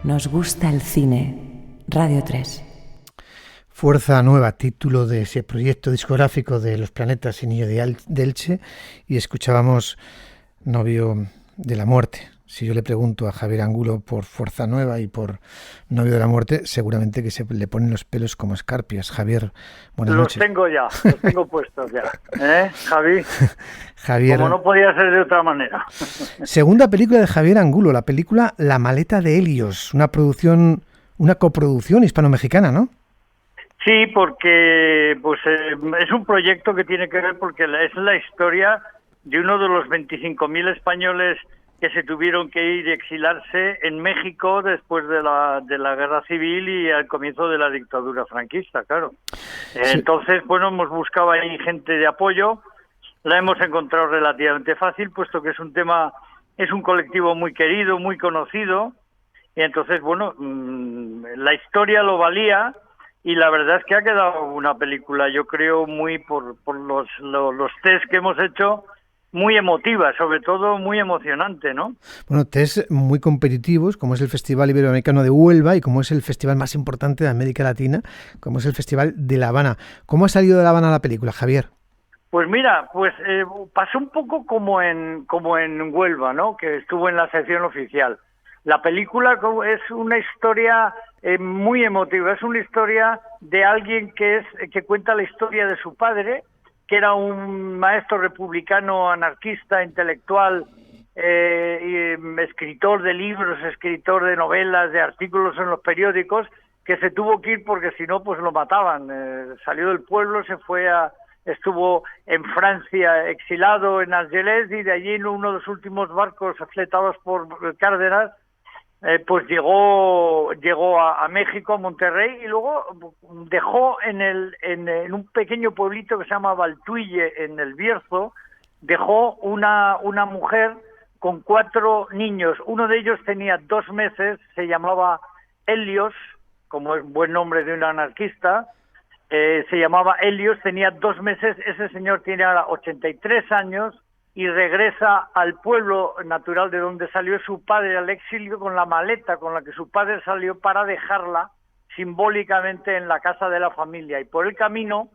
Nos gusta el cine. Radio 3. Fuerza Nueva, título de ese proyecto discográfico de Los Planetas y Niño de Elche, y escuchábamos Novio de la Muerte. Si yo le pregunto a Javier Angulo por Fuerza Nueva y por Novio de la Muerte, seguramente que se le ponen los pelos como escarpias. Javier, buenas noches. Los tengo puestos ya, Javi? Javier, como no podía ser de otra manera. Segunda película de Javier Angulo, la película La maleta de Helios, una coproducción hispano-mexicana, ¿no? Sí, porque es un proyecto que tiene que ver porque es la historia de uno de los 25.000 españoles que se tuvieron que ir y exilarse en México después de la guerra civil y al comienzo de la dictadura franquista, claro. Sí. Entonces, hemos buscado ahí gente de apoyo, la hemos encontrado relativamente fácil, puesto que es un colectivo muy querido, muy conocido, y entonces, la historia lo valía. Y la verdad es que ha quedado una película, yo creo, muy por los test que hemos hecho, muy emotiva, sobre todo muy emocionante, ¿no? Bueno, test muy competitivos, como es el Festival Iberoamericano de Huelva y como es el festival más importante de América Latina, como es el Festival de La Habana. ¿Cómo ha salido de La Habana la película, Javier? Pues mira, pasó un poco como en Huelva, ¿no? Que estuvo en la sección oficial. La película es una historia muy emotiva, es una historia de alguien que cuenta la historia de su padre, que era un maestro republicano, anarquista, intelectual, escritor de libros, escritor de novelas, de artículos en los periódicos, que se tuvo que ir porque si no, pues lo mataban. Salió del pueblo, estuvo en Francia exilado en Argelès y de allí en uno de los últimos barcos fletados por Cárdenas, pues llegó a México, a Monterrey, y luego dejó en un pequeño pueblito que se llama Valtuille, en el Bierzo, dejó una mujer con 4 niños. Uno de ellos tenía 2 meses, se llamaba Helios, como es buen nombre de un anarquista, se llamaba Helios, tenía 2 meses. Ese señor tiene ahora 83 años, y regresa al pueblo natural de donde salió su padre al exilio con la maleta con la que su padre salió para dejarla simbólicamente en la casa de la familia. Y por el camino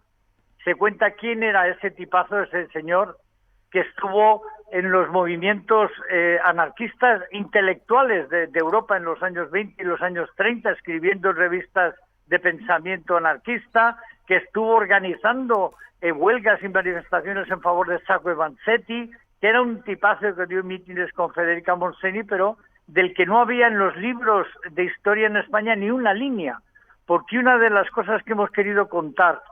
se cuenta quién era ese tipazo, ese señor que estuvo en los movimientos anarquistas intelectuales de Europa en los años 20 y los años 30, escribiendo en revistas de pensamiento anarquista, que estuvo organizando huelgas y manifestaciones en favor de Sacco y Vanzetti, que era un tipazo que dio mítines con Federica Montseny, pero del que no había en los libros de historia en España ni una línea, porque una de las cosas que hemos querido contar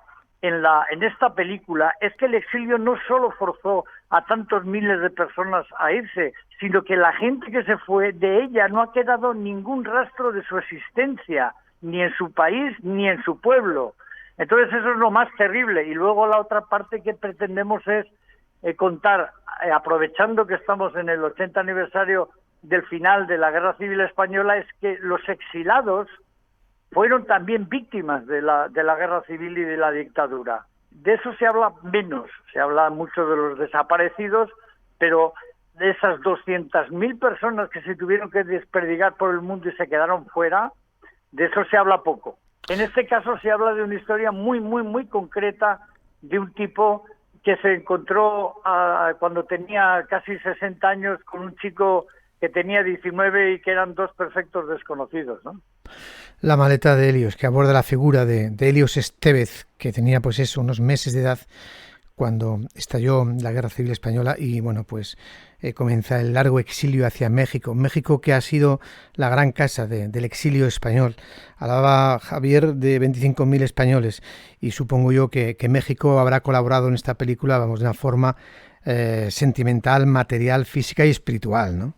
en esta película es que el exilio no solo forzó a tantos miles de personas a irse, sino que la gente que se fue de ella no ha quedado ningún rastro de su existencia, ni en su país ni en su pueblo. Entonces eso es lo más terrible. Y luego la otra parte que pretendemos es contar, aprovechando que estamos en el 80 aniversario del final de la Guerra Civil Española, es que los exilados fueron también víctimas de la Guerra Civil y de la dictadura. De eso se habla menos, se habla mucho de los desaparecidos, pero de esas 200.000 personas que se tuvieron que desperdigar por el mundo y se quedaron fuera, de eso se habla poco. En este caso se habla de una historia muy, muy, muy concreta de un tipo que se encontró cuando tenía casi 60 años con un chico que tenía 19 y que eran 2 perfectos desconocidos, ¿no? La maleta de Helios, que aborda la figura de Helios Estévez, que tenía unos meses de edad cuando estalló la Guerra Civil Española y comienza el largo exilio hacia México. México, que ha sido la gran casa del exilio español. Hablaba Javier de 25.000 españoles y supongo yo que México habrá colaborado en esta película, de una forma sentimental, material, física y espiritual, ¿no?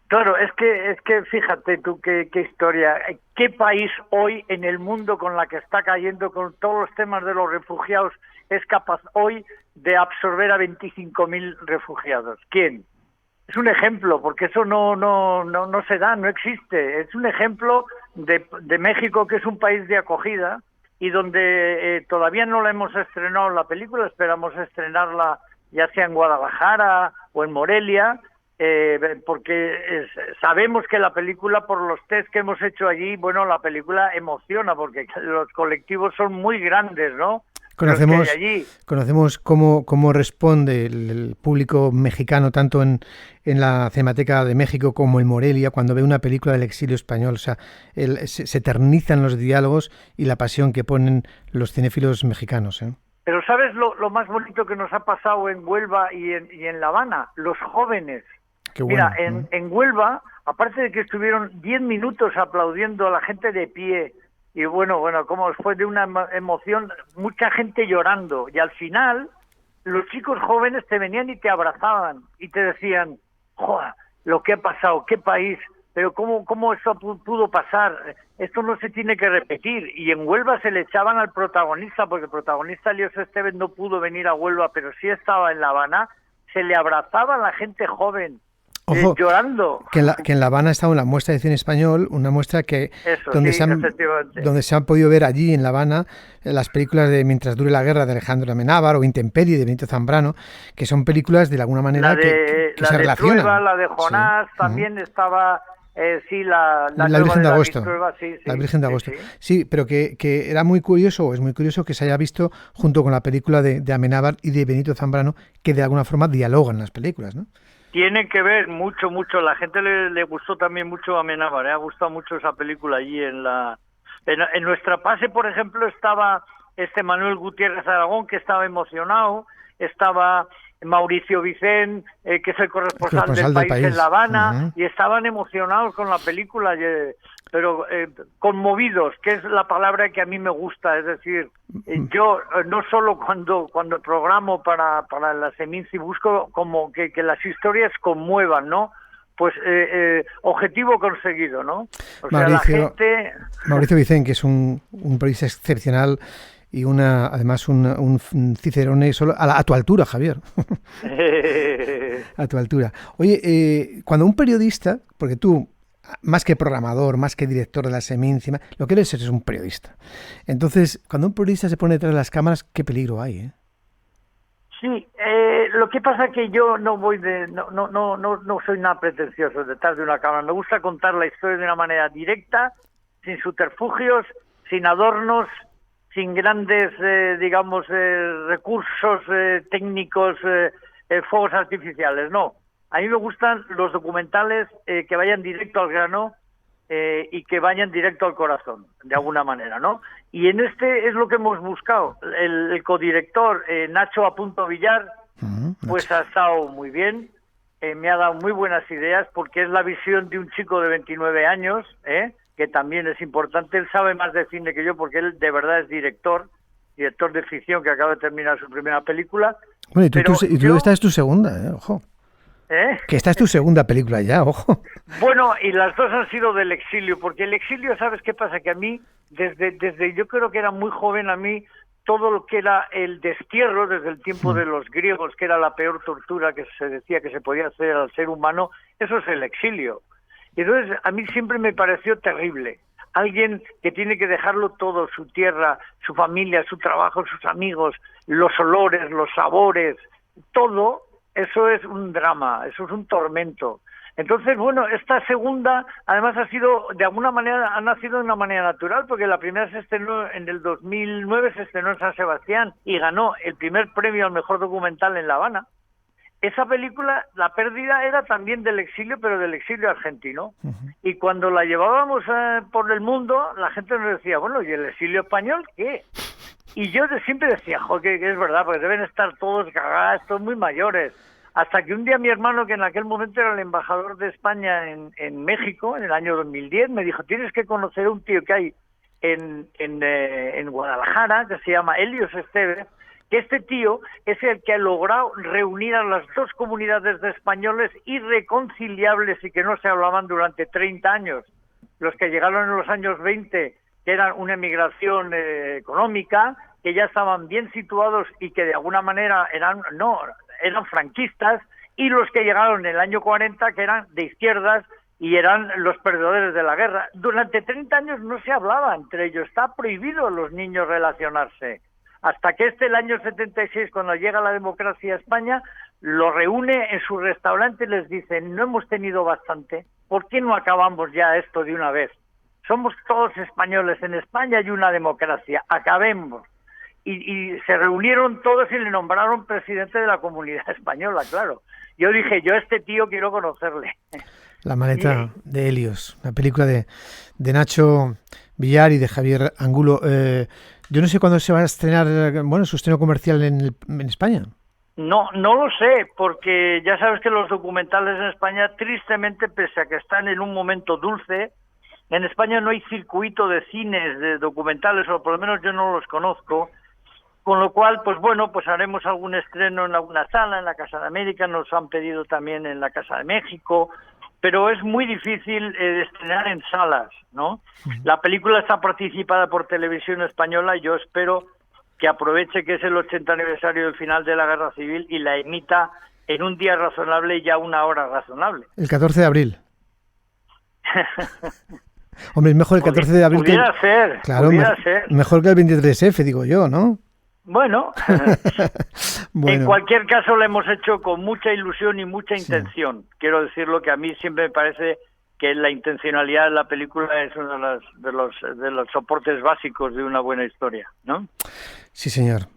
Claro, es que fíjate tú qué historia. ¿Qué país hoy en el mundo con la que está cayendo con todos los temas de los refugiados es capaz hoy de absorber a 25.000 refugiados? ¿Quién? Es un ejemplo, porque eso no se da, no existe. Es un ejemplo de México, que es un país de acogida y donde todavía no la hemos estrenado la película. Esperamos estrenarla ya sea en Guadalajara o en Morelia, porque sabemos que la película, por los test que hemos hecho allí, bueno, la película emociona, porque los colectivos son muy grandes, ¿no? Conocemos cómo responde el público mexicano, tanto en la Cinemateca de México como en Morelia, cuando ve una película del exilio español. O sea, se eternizan los diálogos y la pasión que ponen los cinéfilos mexicanos, ¿eh? Pero ¿sabes lo más bonito que nos ha pasado en Huelva y en La Habana? Los jóvenes. Qué bueno. Mira, en Huelva, aparte de que estuvieron 10 minutos aplaudiendo a la gente de pie, y bueno, como fue de una emoción, mucha gente llorando, y al final los chicos jóvenes te venían y te abrazaban y te decían, ¡joder, lo que ha pasado, qué país! Pero ¿cómo eso pudo pasar? Esto no se tiene que repetir. Y en Huelva se le echaban al protagonista, porque el protagonista Elías Estevez no pudo venir a Huelva, pero sí estaba en La Habana, se le abrazaba a la gente joven. Ojo, llorando. Que en La Habana estaba una muestra de cine español, una muestra donde se han podido ver allí en La Habana las películas de Mientras dure la guerra de Alejandro Amenábar o Intemperie de Benito Zambrano, que son películas de alguna manera que se relacionan. Trueba, la de Jonás, sí. También estaba... la Virgen de Agosto. La Virgen de Agosto. Sí, pero que era muy curioso, es muy curioso que se haya visto junto con la película de Amenábar y de Benito Zambrano, que de alguna forma dialogan las películas, ¿no? Tiene que ver mucho. La gente le gustó también mucho a Amenábar, ha gustado mucho esa película allí en nuestra pase, por ejemplo, estaba Manuel Gutiérrez Aragón, que estaba emocionado, estaba Mauricio Vicent, que es el corresponsal del país en La Habana, y estaban emocionados con la película, pero conmovidos, que es la palabra que a mí me gusta. Es decir, yo no solo cuando programo para la Seminci busco como que las historias conmuevan, ¿no? Pues objetivo conseguido, ¿no? O sea, la gente... Mauricio Vicent, que es un periodista excepcional y además un cicerone solo a tu altura, Javier. A tu altura. Oye, cuando un periodista, porque tú, más que programador, más que director de la Seminci, lo que eres es un periodista. Entonces, cuando un periodista se pone detrás de las cámaras, qué peligro hay, ¿eh? Sí, lo que pasa es que yo no soy nada pretencioso detrás de una cámara. Me gusta contar la historia de una manera directa, sin subterfugios, sin adornos, sin grandes, recursos técnicos, fuegos artificiales. No, a mí me gustan los documentales que vayan directo al grano y que vayan directo al corazón, de alguna manera, ¿no? Y en este es lo que hemos buscado. El codirector, Nacho Apunto Villar, pues ha estado muy bien, me ha dado muy buenas ideas, porque es la visión de un chico de 29 años, que también es importante. Él sabe más de cine que yo, porque él de verdad es director de ficción, que acaba de terminar su primera película. Bueno, esta es tu segunda, ojo. Que esta es tu segunda película ya, ojo. Bueno, y las dos han sido del exilio, porque el exilio, ¿sabes qué pasa? Que a mí, desde yo creo que era muy joven, a mí todo lo que era el destierro, desde el tiempo de los griegos, que era la peor tortura que se decía que se podía hacer al ser humano, eso es el exilio. Y entonces a mí siempre me pareció terrible. Alguien que tiene que dejarlo todo, su tierra, su familia, su trabajo, sus amigos, los olores, los sabores, todo, eso es un drama, eso es un tormento. Entonces, bueno, esta segunda, además ha nacido de una manera natural, porque la primera se estrenó en el 2009, se estrenó en San Sebastián y ganó el primer premio al mejor documental en La Habana. Esa película, la pérdida era también del exilio, pero del exilio argentino. Y cuando la llevábamos por el mundo, la gente nos decía, bueno, ¿y el exilio español qué? Y yo siempre decía, joder, que es verdad, porque deben estar todos cagados, todos muy mayores. Hasta que un día mi hermano, que en aquel momento era el embajador de España en México, en el año 2010, me dijo, tienes que conocer a un tío que hay en Guadalajara, que se llama Elías Estevez, que este tío es el que ha logrado reunir a las dos comunidades de españoles irreconciliables y que no se hablaban durante 30 años. Los que llegaron en los años 20, que eran una emigración económica, que ya estaban bien situados y que de alguna manera eran franquistas, y los que llegaron en el año 40, que eran de izquierdas y eran los perdedores de la guerra. Durante 30 años no se hablaba entre ellos, está prohibido a los niños relacionarse. Hasta que el año 76, cuando llega la democracia a España, lo reúne en su restaurante y les dice: no hemos tenido bastante, ¿por qué no acabamos ya esto de una vez? Somos todos españoles, en España hay una democracia, acabemos. Y se reunieron todos y le nombraron presidente de la Comunidad Española, claro. Yo dije, yo a este tío quiero conocerle. La maleta de Helios, una película de Nacho Villar y de Javier Angulo. Yo no sé cuándo se va a estrenar, su estreno comercial en España. No lo sé, porque ya sabes que los documentales en España, tristemente, pese a que están en un momento dulce, en España no hay circuito de cines, de documentales, o por lo menos yo no los conozco, con lo cual, pues haremos algún estreno en alguna sala, en la Casa de América, nos han pedido también en la Casa de México, pero es muy difícil estrenar en salas, ¿no? La película está participada por Televisión Española y yo espero que aproveche que es el 80 aniversario del final de la Guerra Civil y la emita en un día razonable y a una hora razonable. El 14 de abril. Hombre, es mejor el 14 de abril pudiera que... ser, Claro, pudiera ser. Mejor que el 23F, digo yo, ¿no? Bueno, Bueno. En cualquier caso lo hemos hecho con mucha ilusión y mucha Sí. intención. Quiero decirlo que a mí siempre me parece que la intencionalidad de la película es uno de los soportes básicos de una buena historia, ¿no? Sí, señor.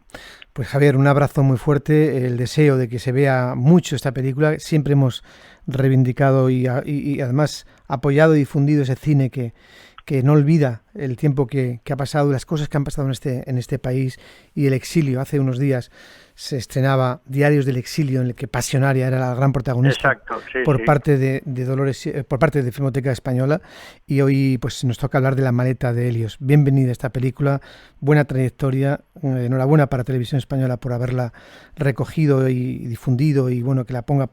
Pues Javier, un abrazo muy fuerte, el deseo de que se vea mucho esta película. Siempre hemos reivindicado y además apoyado y difundido ese cine que no olvida el tiempo que ha pasado, las cosas que han pasado en este país y el exilio. Hace unos días se estrenaba Diarios del Exilio, en el que Pasionaria era la gran protagonista. Exacto, sí, por sí. parte de Dolores, por parte de Filmoteca Española, y hoy pues nos toca hablar de La maleta de Helios. Bienvenida a esta película, buena trayectoria, enhorabuena para Televisión Española por haberla recogido y difundido, y bueno, que la ponga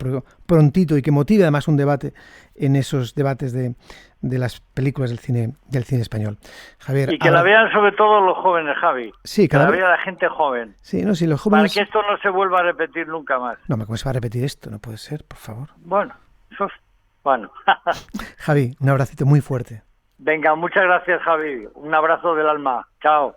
prontito y que motive además un debate en esos debates de las películas del cine español. Javier, Y que la vean sobre todo los jóvenes, Javi. Sí, que la vea la gente joven. Sí, no, si los jóvenes... Para que esto no se vuelva a repetir nunca más. No, ¿cómo se va a repetir esto? No puede ser, por favor. Bueno. Javi, un abracito muy fuerte. Venga, muchas gracias, Javi. Un abrazo del alma. Chao.